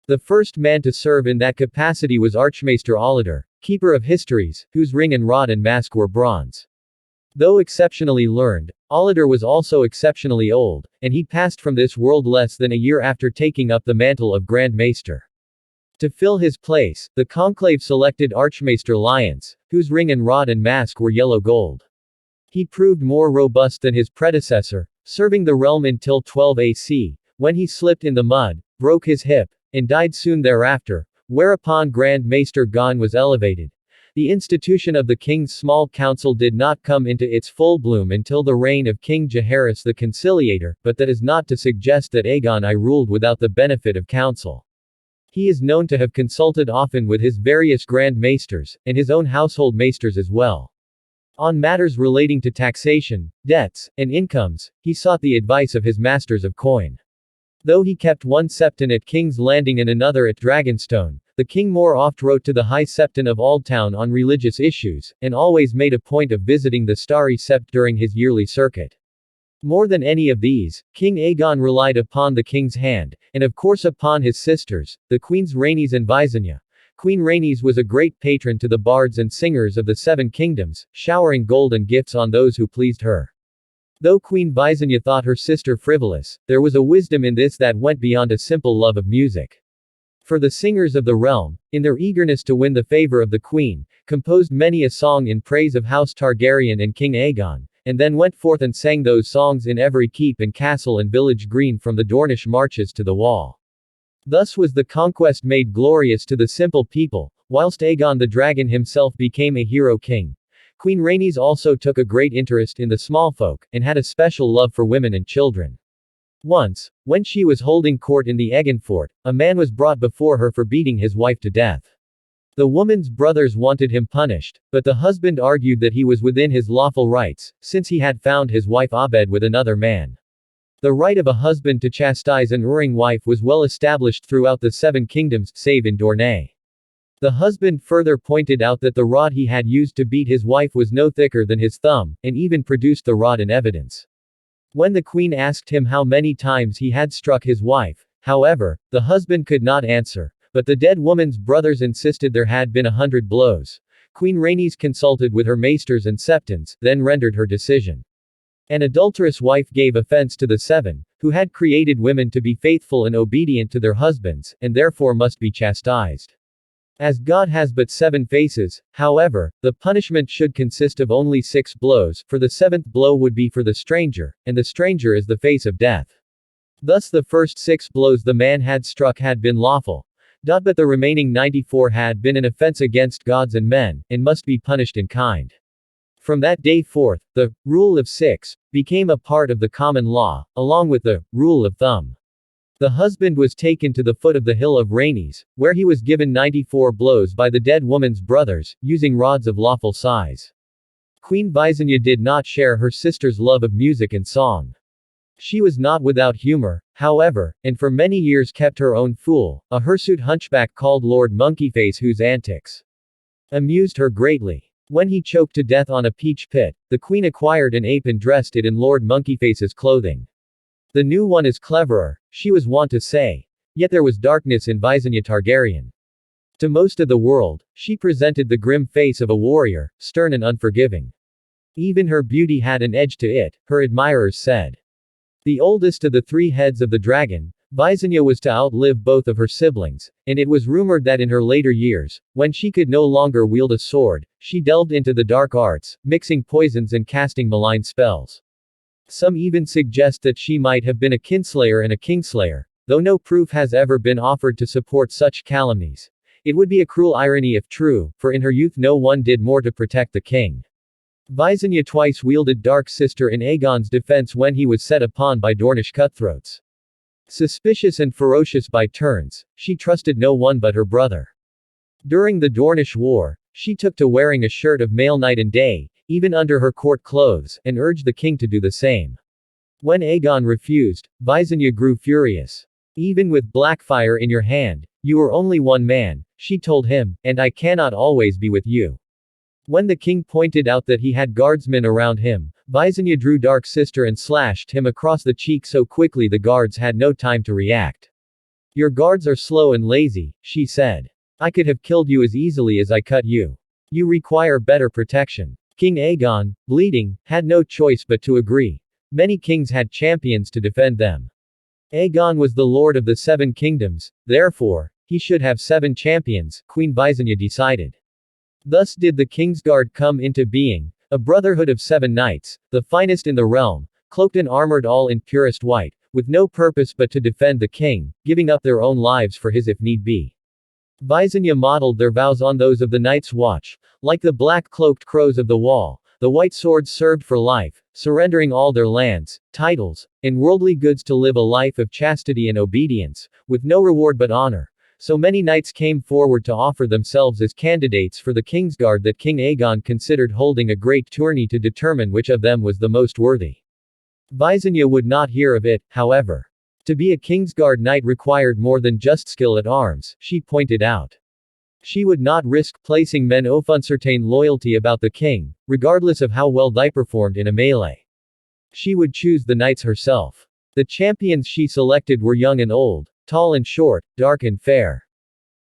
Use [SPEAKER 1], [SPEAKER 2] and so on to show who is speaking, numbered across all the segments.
[SPEAKER 1] The first man to serve in that capacity was Archmaester Alight, keeper of histories, whose ring and rod and mask were bronze. Though exceptionally learned, Alight was also exceptionally old, and he passed from this world less than a year after taking up the mantle of Grand Maester. To fill his place, the conclave selected Archmaester Lyons, whose ring and rod and mask were yellow gold. He proved more robust than his predecessor, serving the realm until 12 AC, when he slipped in the mud, broke his hip, and died soon thereafter, whereupon Grand Maester Aegon was elevated. The institution of the King's Small Council did not come into its full bloom until the reign of King Jaehaerys the Conciliator, but that is not to suggest that Aegon I ruled without the benefit of counsel. He is known to have consulted often with his various Grand Maesters, and his own household maesters as well. On matters relating to taxation, debts, and incomes, he sought the advice of his masters of coin. Though he kept one septon at King's Landing and another at Dragonstone, the king more oft wrote to the High Septon of Aldtown on religious issues, and always made a point of visiting the Starry Sept during his yearly circuit. More than any of these, King Aegon relied upon the king's hand, and of course upon his sisters, the Queens Rhaenys and Visenya. Queen Rhaenys was a great patron to the bards and singers of the Seven Kingdoms, showering gold and gifts on those who pleased her. Though Queen Visenya thought her sister frivolous, there was a wisdom in this that went beyond a simple love of music. For the singers of the realm, in their eagerness to win the favor of the queen, composed many a song in praise of House Targaryen and King Aegon, and then went forth and sang those songs in every keep and castle and village green from the Dornish marches to the wall. Thus was the conquest made glorious to the simple people, whilst Aegon the Dragon himself became a hero king. Queen Rhaenys also took a great interest in the small folk, and had a special love for women and children. Once, when she was holding court in the Aegon fort, a man was brought before her for beating his wife to death. The woman's brothers wanted him punished, but the husband argued that he was within his lawful rights, since he had found his wife abed with another man. The right of a husband to chastise an erring wife was well established throughout the Seven Kingdoms, save in Dorne. The husband further pointed out that the rod he had used to beat his wife was no thicker than his thumb, and even produced the rod in evidence. When the queen asked him how many times he had struck his wife, however, the husband could not answer, but the dead woman's brothers insisted there had been 100 blows. Queen Rhaenys consulted with her maesters and septons, then rendered her decision. An adulterous wife gave offense to the seven, who had created women to be faithful and obedient to their husbands, and therefore must be chastised. As God has but 7 faces, however, the punishment should consist of only 6 blows, for the 7th blow would be for the stranger, and the stranger is the face of death. Thus the first 6 blows the man had struck had been lawful. But the remaining 94 had been an offense against gods and men, and must be punished in kind. From that day forth, the rule of 6 became a part of the common law, along with the rule of thumb. The husband was taken to the foot of the hill of Rhaenys, where he was given 94 blows by the dead woman's brothers, using rods of lawful size. Queen Visenya did not share her sister's love of music and song. She was not without humor, however, and for many years kept her own fool, a hirsute hunchback called Lord Monkeyface, whose antics amused her greatly. When he choked to death on a peach pit, the queen acquired an ape and dressed it in Lord Monkeyface's clothing. The new one is cleverer, she was wont to say. Yet there was darkness in Visenya Targaryen. To most of the world, she presented the grim face of a warrior, stern and unforgiving. Even her beauty had an edge to it, her admirers said. The oldest of the 3 heads of the dragon, Visenya was to outlive both of her siblings, and it was rumored that in her later years, when she could no longer wield a sword, she delved into the dark arts, mixing poisons and casting malign spells. Some even suggest that she might have been a kinslayer and a kingslayer, though no proof has ever been offered to support such calumnies. It would be a cruel irony if true, for in her youth no one did more to protect the king. Visenya twice wielded Dark Sister in Aegon's defense when he was set upon by Dornish cutthroats. Suspicious and ferocious by turns, she trusted no one but her brother. During the Dornish War, she took to wearing a shirt of mail night and day, even under her court clothes, and urged the king to do the same. When Aegon refused, Visenya grew furious. Even with Blackfire in your hand, you are only one man, she told him, and I cannot always be with you. When the king pointed out that he had guardsmen around him, Visenya drew Dark Sister and slashed him across the cheek so quickly the guards had no time to react. Your guards are slow and lazy, she said. I could have killed you as easily as I cut you. You require better protection. King Aegon, bleeding, had no choice but to agree. Many kings had champions to defend them. Aegon was the lord of the seven kingdoms, therefore, he should have 7 champions, Queen Visenya decided. Thus did the Kingsguard come into being, a brotherhood of 7 knights, the finest in the realm, cloaked and armored all in purest white, with no purpose but to defend the king, giving up their own lives for his if need be. Visenya modeled their vows on those of the Night's Watch, like the black-cloaked crows of the wall. The white swords served for life, surrendering all their lands, titles, and worldly goods to live a life of chastity and obedience, with no reward but honor. So many knights came forward to offer themselves as candidates for the Kingsguard that King Aegon considered holding a great tourney to determine which of them was the most worthy. Visenya would not hear of it, however. To be a Kingsguard knight required more than just skill at arms, she pointed out. She would not risk placing men of uncertain loyalty about the king, regardless of how well they performed in a melee. She would choose the knights herself. The champions she selected were young and old, tall and short, dark and fair.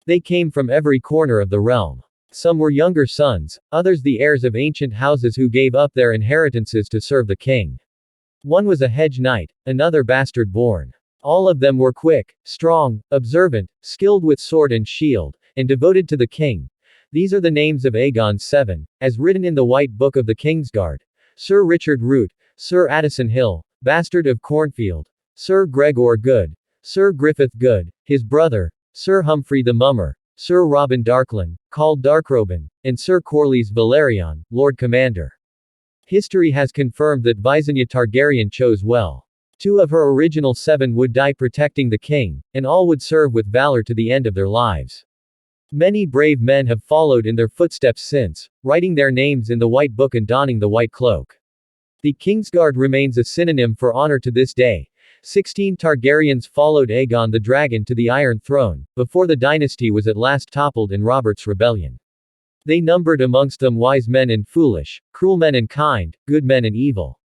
[SPEAKER 1] They came from every corner of the realm. Some were younger sons, others the heirs of ancient houses who gave up their inheritances to serve the king. One was a hedge knight, another bastard born. All of them were quick, strong, observant, skilled with sword and shield, and devoted to the king. These are the names of Aegon's 7, as written in the White Book of the Kingsguard. Sir Richard Root, Sir Addison Hill, bastard of Cornfield, Sir Gregor Good, Sir Griffith Good, his brother, Sir Humphrey the Mummer, Sir Robin Darkland, called Darkrobin, and Sir Corlys Valerion, Lord Commander. History has confirmed that Visenya Targaryen chose well. 2 of her original 7 would die protecting the king, and all would serve with valor to the end of their lives. Many brave men have followed in their footsteps since, writing their names in the White Book and donning the white cloak. The Kingsguard remains a synonym for honor to this day. 16 Targaryens followed Aegon the Dragon to the Iron Throne, before the dynasty was at last toppled in Robert's rebellion. They numbered amongst them wise men and foolish, cruel men and kind, good men and evil.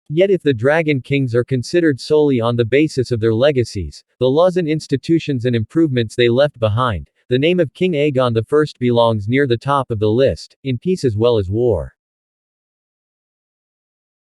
[SPEAKER 1] Yet if the Dragon Kings are considered solely on the basis of their legacies, the laws and institutions and improvements they left behind, the name of King Aegon I belongs near the top of the list, in peace as well as war.